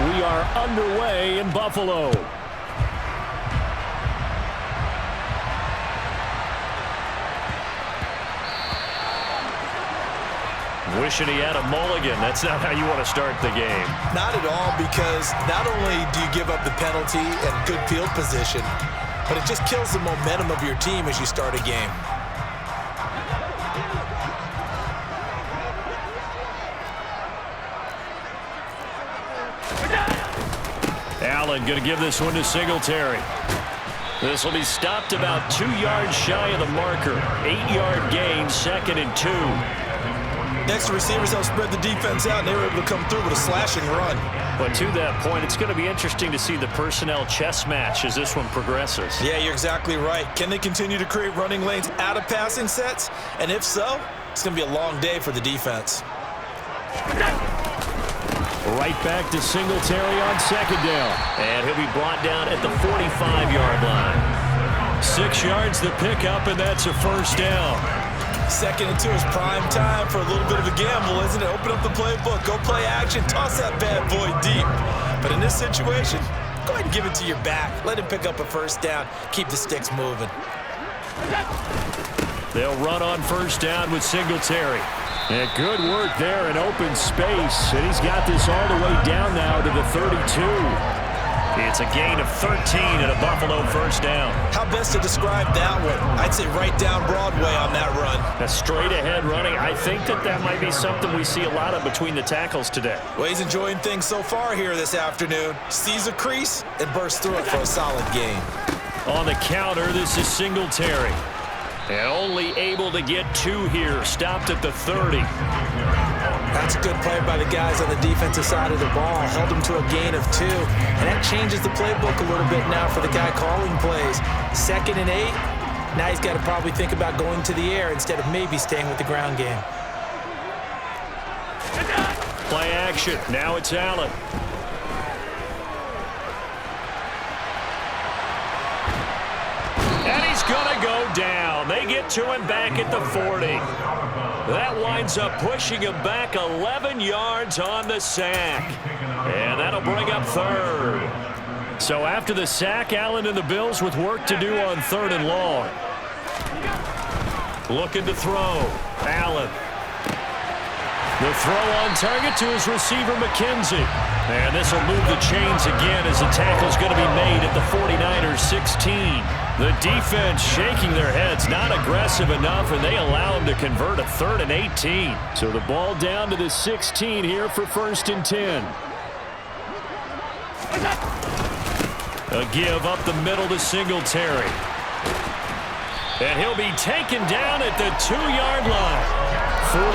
we are underway in Buffalo. Wishing he had a mulligan. That's not how you want to start the game. Not at all, because not only do you give up the penalty and good field position, but it just kills the momentum of your team as you start a game. Allen going to give this one to Singletary. This will be stopped about 2 yards shy of the marker. 8-yard gain, 2nd and 2. Next, the receivers help spread the defense out, and they were able to come through with a slashing run. But to that point, it's going to be interesting to see the personnel chess match as this one progresses. Yeah, you're exactly right. Can they continue to create running lanes out of passing sets? And if so, it's going to be a long day for the defense. Right back to Singletary on 2nd down. And he'll be brought down at the 45-yard line. 6 yards the pickup, and that's a 1st down. 2nd and 2 is prime time for a little bit of a gamble, isn't it? Open up the playbook, go play action, toss that bad boy deep. But in this situation, go ahead and give it to your back. Let him pick up a 1st down. Keep the sticks moving. They'll run on 1st down with Singletary. And good work there in open space. And he's got this all the way down now to the 32. It's a gain of 13 and a Buffalo 1st down. How best to describe that one? I'd say right down Broadway on that run. A straight ahead running. I think that might be something we see a lot of between the tackles today. Well, he's enjoying things so far here this afternoon. Sees a crease and bursts through it for a solid gain. On the counter, this is Singletary. And only able to get 2 here. Stopped at the 30. That's a good play by the guys on the defensive side of the ball. Held them to a gain of 2. And that changes the playbook a little bit now for the guy calling plays. 2nd and 8. Now he's got to probably think about going to the air instead of maybe staying with the ground game. Play action. Now it's Allen. And he's going to go down. They get to him back at the 40. That winds up pushing him back 11 yards on the sack. And that'll bring up 3rd. So after the sack, Allen and the Bills with work to do on 3rd and long. Looking to throw. Allen. The throw on target to his receiver, McKenzie. And this will move the chains again as the tackle's going to be made at the 49ers 16. The defense shaking their heads, not aggressive enough, and they allow him to convert a 3rd and 18. So the ball down to the 16 here for 1st and 10. A give up the middle to Singletary. And he'll be taken down at the 2-yard line. 43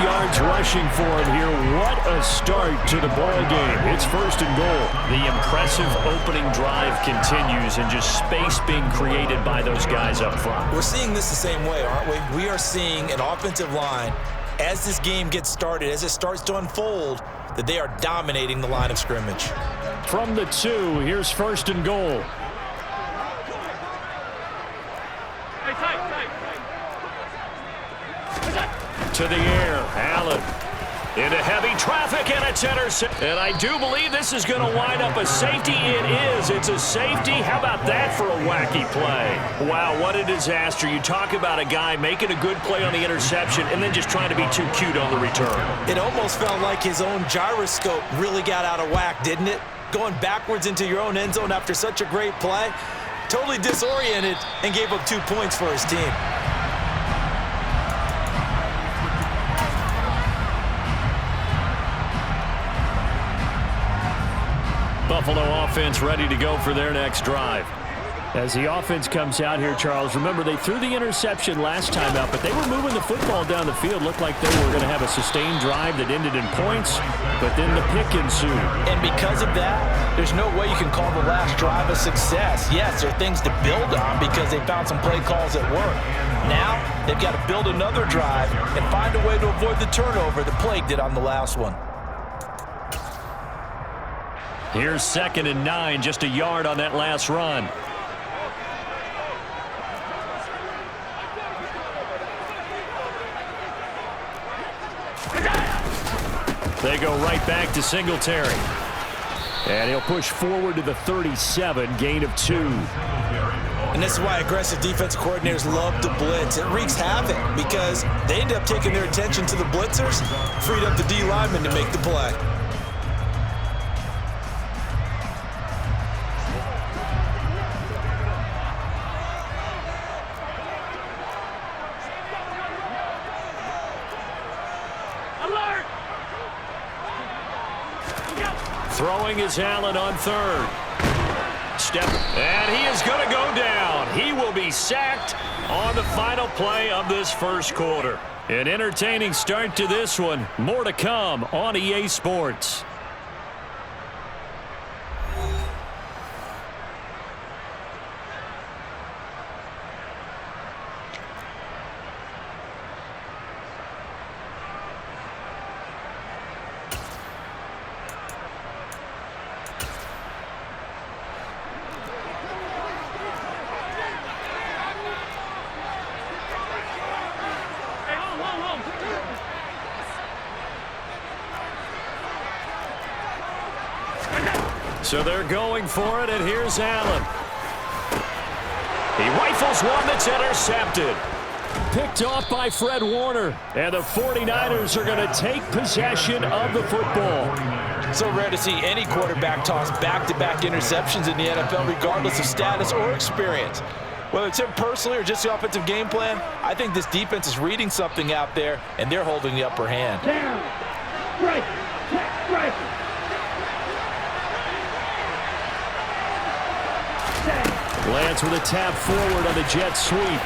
yards rushing for him here. What a start to the ball game. It's 1st and goal. The impressive opening drive continues and just space being created by those guys up front. We're seeing this the same way, aren't we? We are seeing an offensive line, as this game gets started, as it starts to unfold, that they are dominating the line of scrimmage. From the 2, here's 1st and goal. To the air, Allen into heavy traffic, and it's intercepted. And I do believe this is going to wind up a safety. It is. It's a safety. How about that for a wacky play? Wow, what a disaster. You talk about a guy making a good play on the interception and then just trying to be too cute on the return. It almost felt like his own gyroscope really got out of whack, didn't it? Going backwards into your own end zone after such a great play. Totally disoriented and gave up 2 points for his team. Buffalo offense ready to go for their next drive. As the offense comes out here, Charles, remember they threw the interception last time out, but they were moving the football down the field. Looked like they were going to have a sustained drive that ended in points, but then the pick ensued. And because of that, there's no way you can call the last drive a success. Yes, there are things to build on because they found some play calls that work. Now, they've got to build another drive and find a way to avoid the turnover that plagued it on the last one. Here's 2nd and 9, just a yard on that last run. They go right back to Singletary. And he'll push forward to the 37, gain of 2. And this is why aggressive defensive coordinators love to blitz. It wreaks havoc because they end up taking their attention to the blitzers, freed up the D lineman to make the play. Throwing is Allen on 3rd. Step, and he is going to go down. He will be sacked on the final play of this first quarter. An entertaining start to this one. More to come on EA Sports. So they're going for it, and here's Allen. He rifles one that's intercepted. Picked off by Fred Warner. And the 49ers are going to take possession of the football. So rare to see any quarterback toss back-to-back interceptions in the NFL, regardless of status or experience. Whether it's him personally or just the offensive game plan, I think this defense is reading something out there, and they're holding the upper hand. Down. Strike. Strike. Lance with a tap forward on the jet sweep.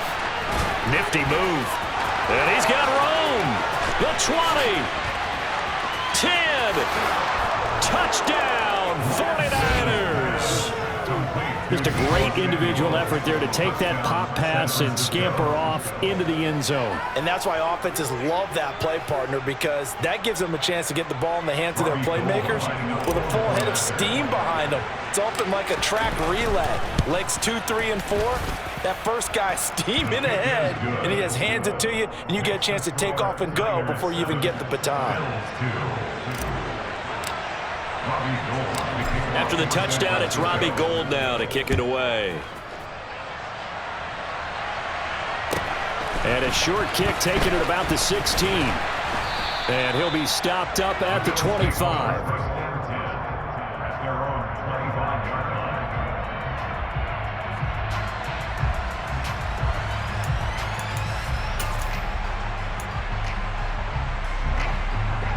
Nifty move. And he's got room. The 20. 10. Touchdown, 49ers. Just a great individual effort there to take that pop pass and scamper off into the end zone. And that's why offenses love that play partner, because that gives them a chance to get the ball in the hands of their playmakers with a full head of steam behind them. It's often like a track relay. Legs 2, 3, and 4. That first guy steaming ahead, and he just hands it to you, and you get a chance to take off and go before you even get the baton. After the touchdown, it's Robbie Gould now to kick it away. And a short kick taken at about the 16. And he'll be stopped up at the 25.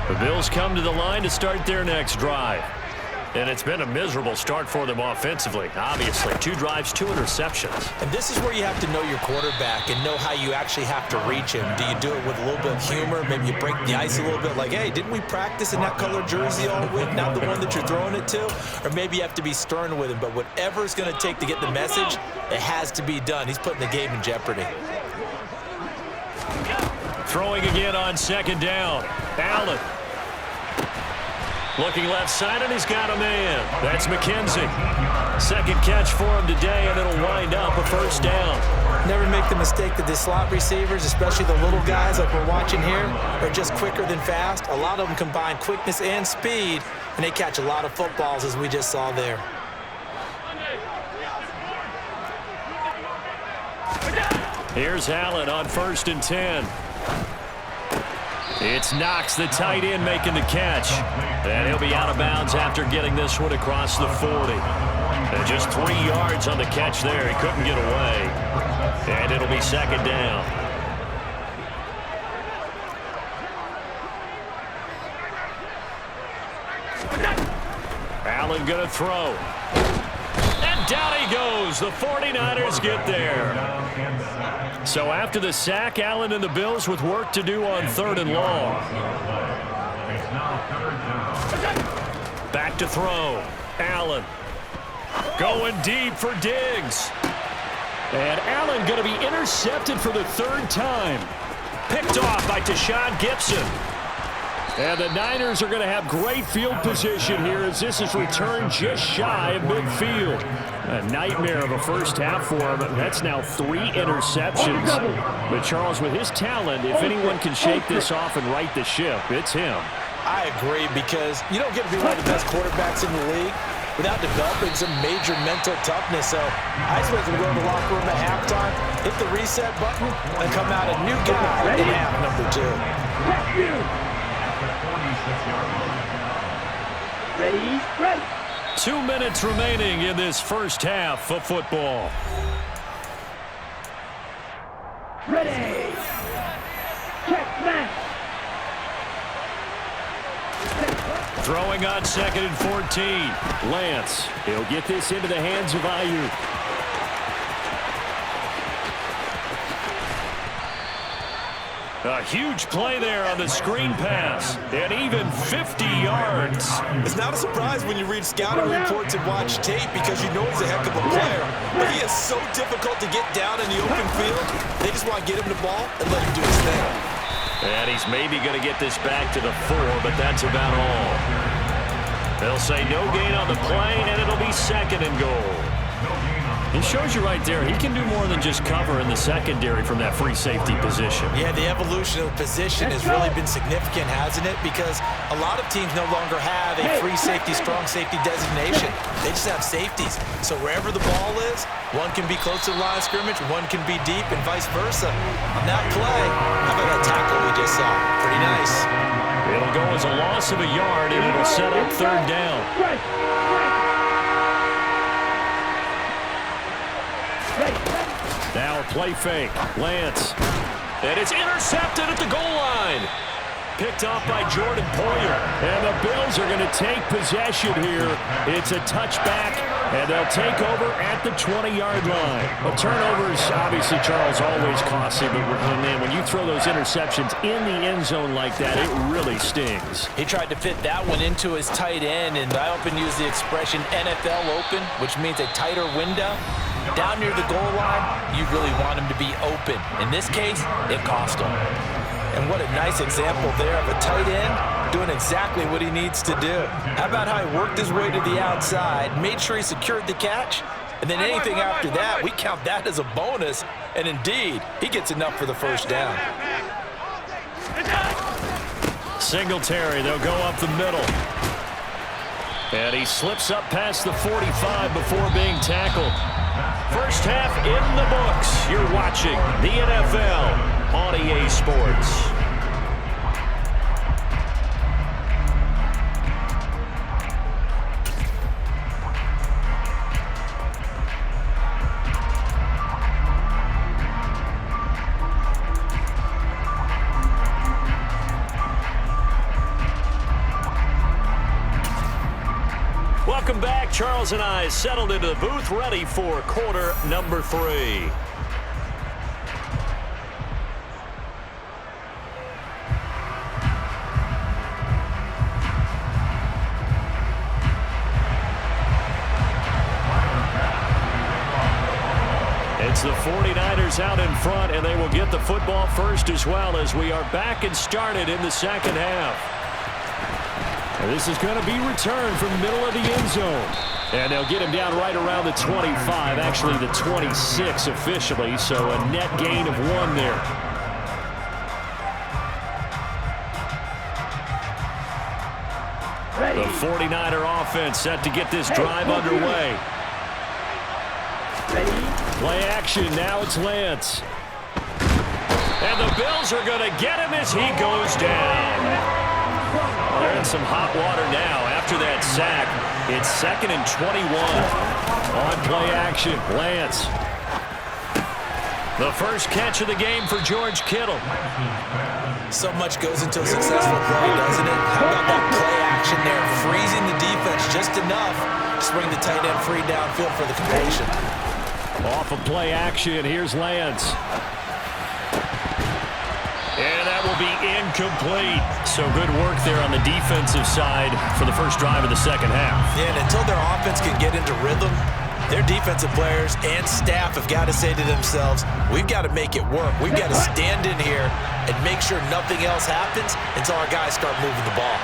The Bills come to the line to start their next drive. And it's been a miserable start for them offensively, obviously. 2 drives, 2 interceptions. And this is where you have to know your quarterback and know how you actually have to reach him. Do you do it with a little bit of humor? Maybe you break the ice a little bit, like, hey, didn't we practice in that color jersey all week, not the one that you're throwing it to? Or maybe you have to be stern with him. But whatever it's going to take to get the message, it has to be done. He's putting the game in jeopardy. Throwing again on 2nd down. Allen. Looking left side, and he's got a man. That's McKenzie. 2nd catch for him today, and it'll wind up a 1st down. Never make the mistake that the slot receivers, especially the little guys like we're watching here, are just quicker than fast. A lot of them combine quickness and speed, and they catch a lot of footballs, as we just saw there. Here's Allen on 1st and 10. It's Knox, the tight end, making the catch. And he'll be out of bounds after getting this one across the 40. And just 3 yards on the catch there. He couldn't get away. And it'll be 2nd down. Allen going to throw. And down he goes. The 49ers get there. So after the sack, Allen and the Bills with work to do on 3rd and long. Back to throw. Allen going deep for Diggs. And Allen going to be intercepted for the 3rd time. Picked off by Tashawn Gibson. And the Niners are going to have great field position here as this is returned just shy of midfield. A nightmare of a first half for him. That's now 3 interceptions. But Charles, with his talent, if anyone can shake this off and right the ship, it's him. I agree, because you don't get to be one of the best quarterbacks in the league without developing some major mental toughness. So I expect him to go to the locker room at halftime, hit the reset button, and come out a new guy in half number 2. Ready, ready. 2 minutes remaining in this first half of football. Ready. Check, smash. Throwing on 2nd and 14. Lance, he'll get this into the hands of Ayuk. A huge play there on the screen pass, and even 50 yards. It's not a surprise when you read scouting reports and watch tape because you know he's a heck of a player. But he is so difficult to get down in the open field. They just want to get him the ball and let him do his thing. And he's maybe going to get this back to the 4, but that's about all. They'll say no gain on the play, and it'll be 2nd and goal. He shows you right there, he can do more than just cover in the secondary from that free safety position. Yeah, the evolution of the position has really been significant, hasn't it? Because a lot of teams no longer have a free safety, strong safety designation. They just have safeties. So wherever the ball is, one can be close to the line of scrimmage, one can be deep, and vice versa. On that play, how about that tackle we just saw? Pretty nice. It'll go as a loss of a yard, and it'll set up 3rd down. Now a play fake. Lance. And it's intercepted at the goal line. Picked off by Jordan Poyer. And the Bills are going to take possession here. It's a touchback, and they'll take over at the 20-yard line. Well, turnovers, obviously, Charles, always costly. But, man, when you throw those interceptions in the end zone like that, it really stings. He tried to fit that one into his tight end, and I often use the expression NFL open, which means a tighter window. Down near the goal line, you really want him to be open. In this case, it cost him. And what a nice example there of a tight end doing exactly what he needs to do. How about how he worked his way to the outside, made sure he secured the catch, and then anything after that, we count that as a bonus. And indeed, he gets enough for the 1st down. Singletary, they'll go up the middle. And he slips up past the 45 before being tackled. First half in the books. You're watching the NFL on EA Sports. Welcome back. Charles and I settled into the booth, ready for quarter number 3. It's the 49ers out in front, and they will get the football first as well as we are back and started in the 2nd half. This is going to be returned from the middle of the end zone. And they'll get him down right around the 25, actually the 26 officially, so a net gain of 1 there. The 49er offense set to get this drive underway. Play action, now it's Lance. And the Bills are going to get him as he goes down. They're in some hot water now after that sack. It's 2nd and 21. On play action, Lance. The first catch of the game for George Kittle. So much goes into a successful play, doesn't it? How about that play action there, freezing the defense just enough to bring the tight end free downfield for the completion. Off of play action, here's Lance. And that will be incomplete. So good work there on the defensive side for the first drive of the 2nd half. Yeah, and until their offense can get into rhythm, their defensive players and staff have got to say to themselves, we've got to make it work. We've got to stand in here and make sure nothing else happens until our guys start moving the ball.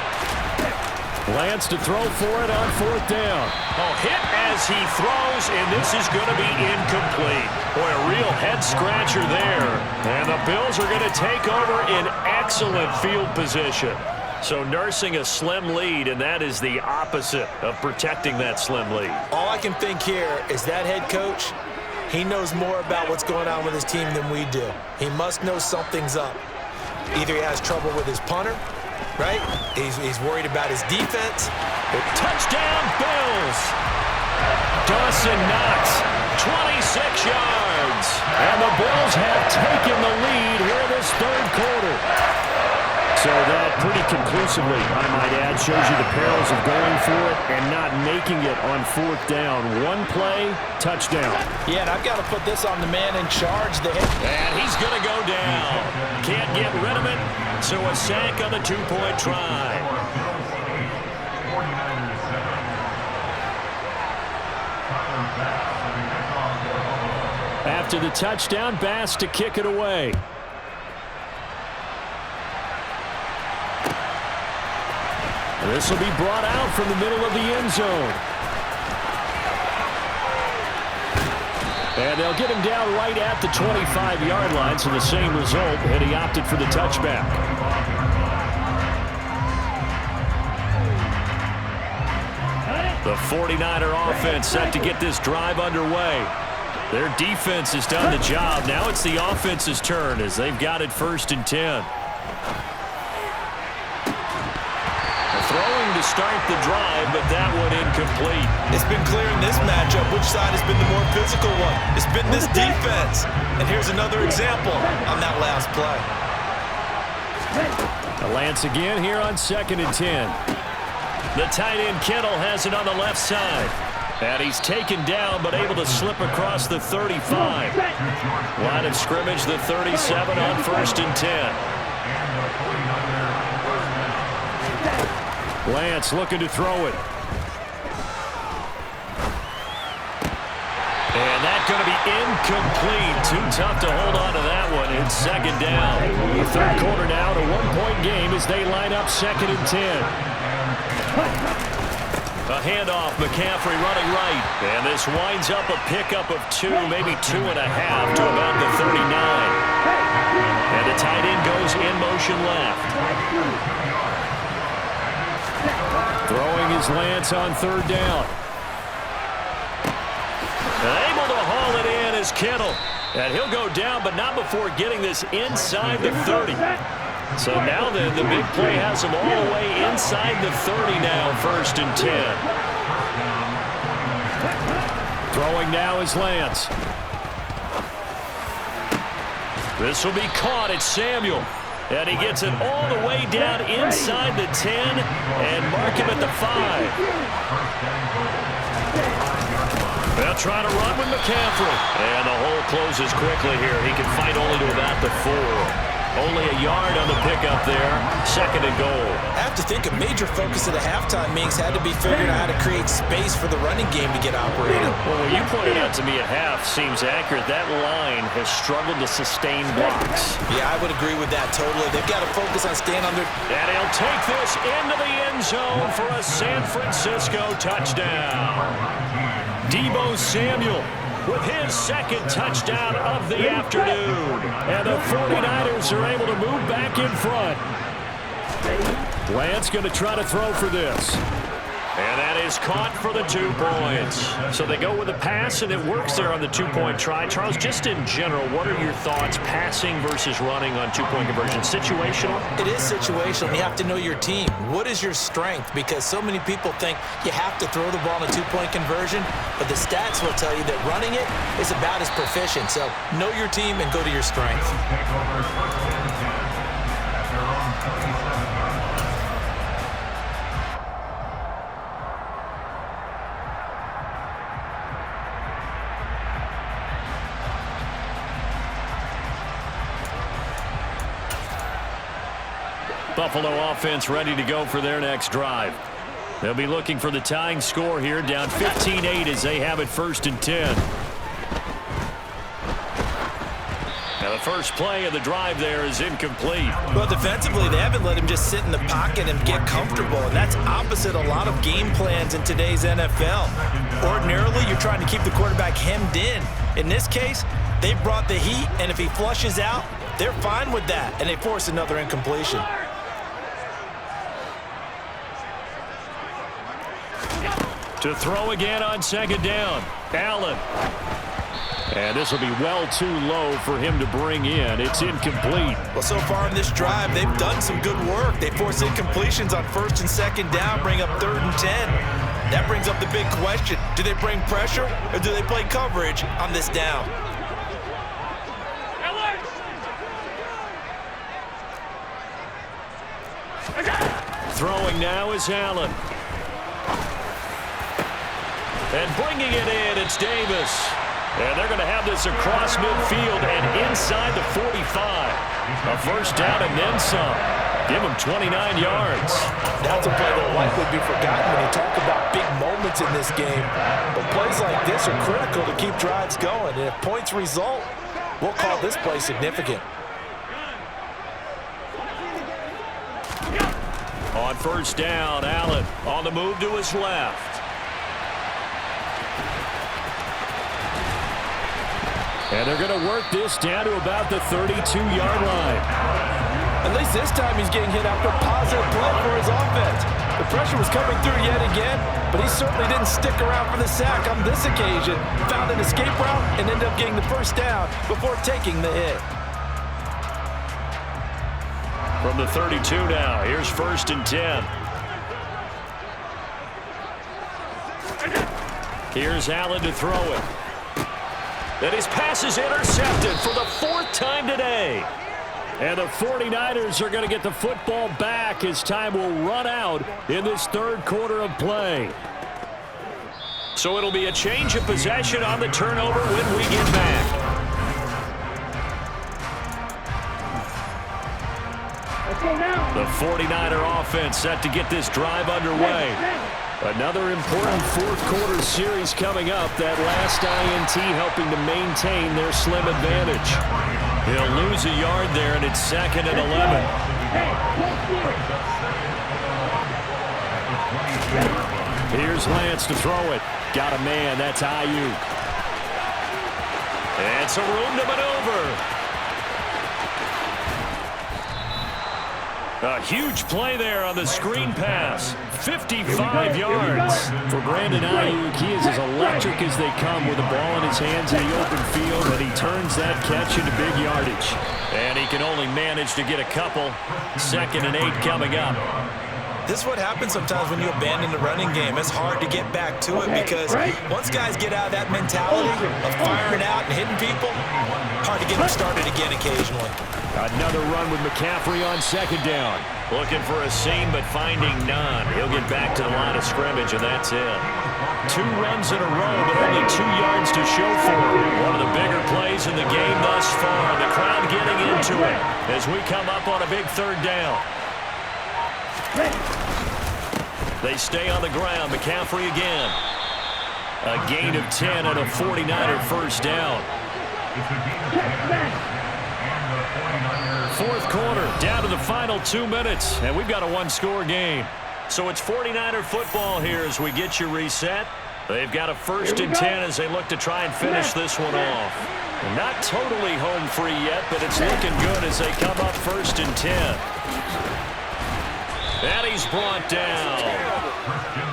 Lance to throw for it on 4th down. Oh, hit as he throws, and this is going to be incomplete. Boy, a real head-scratcher there. And the Bills are going to take over in excellent field position. So nursing a slim lead, and that is the opposite of protecting that slim lead. All I can think here is that head coach, he knows more about what's going on with his team than we do. He must know something's up. Either he has trouble with his punter, right? He's worried about his defense. Touchdown, Bills! Dawson Knox, 26 yards. And the Bills have taken the lead here in this third quarter. So that pretty conclusively, I might add, shows you the perils of going for it and not making it on fourth down. One play, touchdown. Yeah, and I've got to put this on the man in charge there. And he's going to go down. Can't get rid of it, so a sack on the two-point try. After the touchdown, Bass to kick it away. This will be brought out from the middle of the end zone. And they'll get him down right at the 25-yard line, so the same result, and he opted for the touchback. The 49er offense set to get this drive underway. Their defense has done the job. Now it's the offense's turn as they've got it 1st and 10. Throwing to start the drive, but that one incomplete. It's been clear in this matchup which side has been the more physical one. It's been this defense. And here's another example on that last play. Lance again here on 2nd and 10. The tight end Kittle has it on the left side. And he's taken down, but able to slip across the 35. Line of scrimmage, the 37 on 1st and 10. Lance looking to throw it. And that's going to be incomplete. Too tough to hold on to that one. It's 2nd down. The third quarter now, a one-point game as they line up 2nd and 10. A handoff, McCaffrey running right. And this winds up a pickup of 2, maybe 2.5 to about the 39. And the tight end goes in motion left. Throwing his Lance on 3rd down. Able to haul it in is Kittle. And he'll go down, but not before getting this inside the 30. So now then, the big play has him all the way inside the 30 now, 1st and 10. Throwing now is Lance. This will be caught. It's Samuel. And he gets it all the way down inside the 10 and mark him at the 5. They'll try to run with McCaffrey. And the hole closes quickly here. He can fight only to about the 4. Only a yard on the pickup there. 2nd and goal. I have to think a major focus of the halftime meetings had to be figuring out how to create space for the running game to get operated. Well, what you pointed out to me at half seems accurate. That line has struggled to sustain blocks. Yeah, I would agree with that totally. They've got to focus on staying under. And he'll take this into the end zone for a San Francisco touchdown. Deebo Samuel with his 2nd touchdown of the afternoon. And the 49ers are able to move back in front. Lance going to try to throw for this. And that is caught for the 2 points. So they go with a pass, and it works there on the 2-point try. Charles, just in general, what are your thoughts passing versus running on 2-point conversion? Situational? It is situational. You have to know your team. What is your strength? Because so many people think you have to throw the ball in a 2-point conversion, but the stats will tell you that running it is about as proficient. So know your team and go to your strength. Buffalo offense ready to go for their next drive. They'll be looking for the tying score here, down 15-8 as they have it 1st and 10. Now the first play of the drive there is incomplete. Well, defensively, they haven't let him just sit in the pocket and get comfortable, and that's opposite a lot of game plans in today's NFL. Ordinarily, you're trying to keep the quarterback hemmed in. In this case, they brought the heat, and if he flushes out, they're fine with that, and they force another incompletion. To throw again on second down. Allen. And this will be well too low for him to bring in. It's incomplete. Well, so far in this drive, they've done some good work. They force incompletions on first and second down, bring up 3rd and 10. That brings up the big question. Do they bring pressure or do they play coverage on this down? Throwing now is Allen. And bringing it in, it's Davis. And they're going to have this across midfield and inside the 45. A first down and then some. Give him 29 yards. That's a play that will likely be forgotten when you talk about big moments in this game. But plays like this are critical to keep drives going. And if points result, we'll call this play significant. On first down, Allen on the move to his left. And they're going to work this down to about the 32-yard line. At least this time he's getting hit after a positive play for his offense. The pressure was coming through yet again, but he certainly didn't stick around for the sack on this occasion. Found an escape route and ended up getting the first down before taking the hit. From the 32 now, here's 1st and 10. Here's Allen to throw it. And his pass is intercepted for the 4th time today. And the 49ers are going to get the football back as time will run out in this 3rd quarter of play. So it'll be a change of possession on the turnover when we get back. The 49er offense set to get this drive underway. Another important 4th quarter series coming up. That last INT helping to maintain their slim advantage. He'll lose a yard there, and it's 2nd and 11. Here's Lance to throw it. Got a man. That's Ayuk. And some room to maneuver. A huge play there on the screen pass. 55 yards for Brandon Ayuk. He is as electric as they come with the ball in his hands in the open field, and he turns that catch into big yardage. And he can only manage to get a couple. 2nd and 8 coming up. This is what happens sometimes when you abandon the running game. It's hard to get back to it because once guys get out of that mentality of firing out and hitting people, hard to get them started again occasionally. Another run with McCaffrey on 2nd down. Looking for a seam, but finding none. He'll get back to the line of scrimmage, and that's it. 2 runs in a row, but only 2 yards to show for it. One of the bigger plays in the game thus far. The crowd getting into it as we come up on a big 3rd down. They stay on the ground. McCaffrey again. A gain of 10 and a 49er first down. 4th quarter, down to the final 2 minutes, and we've got a 1-score game. So it's 49er football here as we get you reset. They've got a 1st and 10 as they look to try and finish this one off. Not totally home free yet, but it's looking good as they come up 1st and 10. And he's brought down.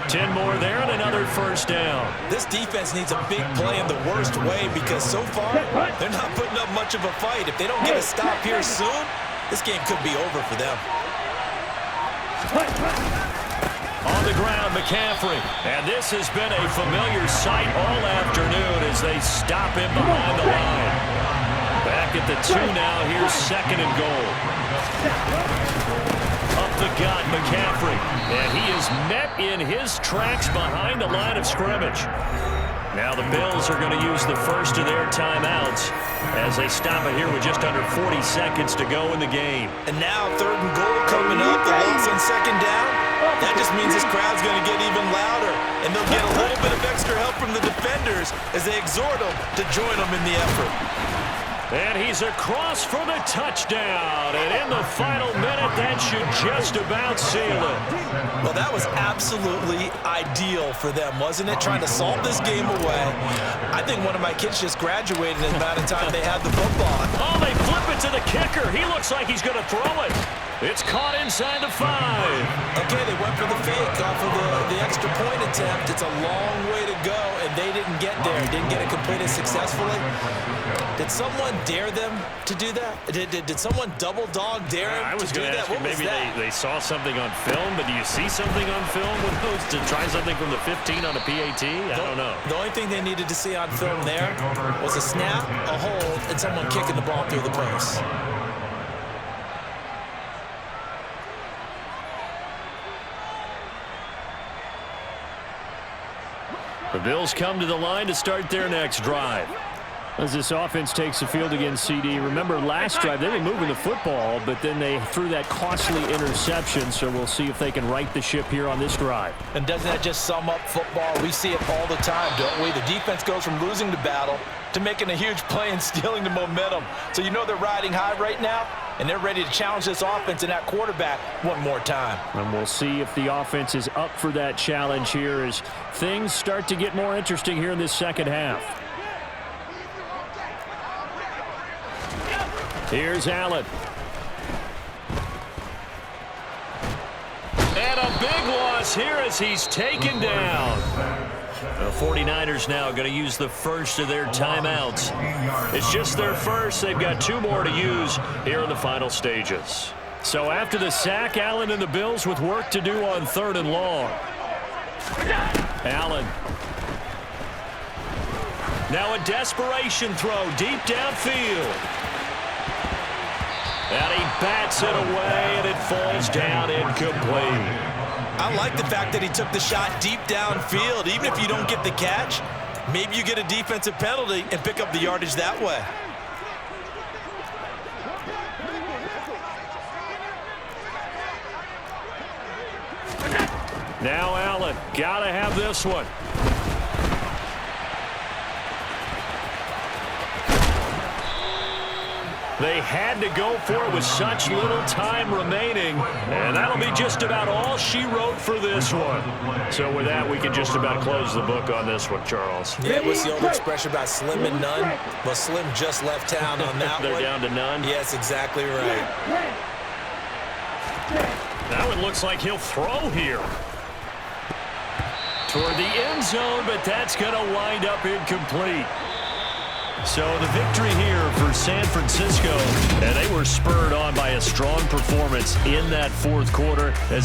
10 more there and another first down. This defense needs a big play in the worst way because so far they're not putting up much of a fight. If they don't get a stop here soon, this game could be over for them. On the ground, McCaffrey. And this has been a familiar sight all afternoon as they stop him behind the line. Back at the 2 now. Here's 2nd and goal. Up the gut, McCaffrey. And he is met in his tracks behind the line of scrimmage. Now the Bills are going to use the first of their timeouts as they stop it here with just under 40 seconds to go in the game. And now 3rd and goal coming up. The loss on 2nd down. That just means this crowd's going to get even louder. And they'll get a little bit of extra help from the defenders as they exhort them to join them in the effort. And he's across for the touchdown. And in the final minute, that should just about seal it. Well, that was absolutely ideal for them, wasn't it? Trying to solve this game away. I think one of my kids just graduated in the amount of time they had the football. Oh, they flip it to the kicker. He looks like he's going to throw it. It's caught inside the 5. Okay, they went for the fake off of the extra point attempt. It's a long way to go, and they didn't get there. Didn't get it completed successfully. Did someone dare them to do that? Did someone double dog dare them I was to do going to that? ask you, maybe they saw something on film, but do you see something on film with those to try something from the 15 on a PAT? I don't know. The only thing they needed to see on film there was a snap, a hold, and someone kicking the ball through the post. The Bills come to the line to start their next drive. As this offense takes the field against CD, remember last drive they were moving the football, but then they threw that costly interception, so we'll see if they can right the ship here on this drive. And doesn't that just sum up football? We see it all the time, don't we? The defense goes from losing the battle to making a huge play and stealing the momentum. So you know they're riding high right now, and they're ready to challenge this offense and that quarterback one more time. And we'll see if the offense is up for that challenge here as things start to get more interesting here in this second half. Here's Allen. And a big loss here as he's taken down. The 49ers now going to use the first of their timeouts. It's just their first. They've got 2 more to use here in the final stages. So after the sack, Allen and the Bills with work to do on 3rd and long. Allen. Now a desperation throw deep downfield. And he bats it away, and it falls down incomplete. I like the fact that he took the shot deep downfield. Even if you don't get the catch, maybe you get a defensive penalty and pick up the yardage that way. Now Allen, gotta have this one. They had to go for it with such little time remaining, and that'll be just about all she wrote for this one. So with that, we can just about close the book on this one, Charles. Yeah, what's the old expression about slim and none? Well, Slim just left town on that They're one. down to none? Yes, exactly right. Now it looks like he'll throw here. Toward the end zone, but that's going to wind up incomplete. So the victory here for San Francisco, and they were spurred on by a strong performance in that 4th quarter as they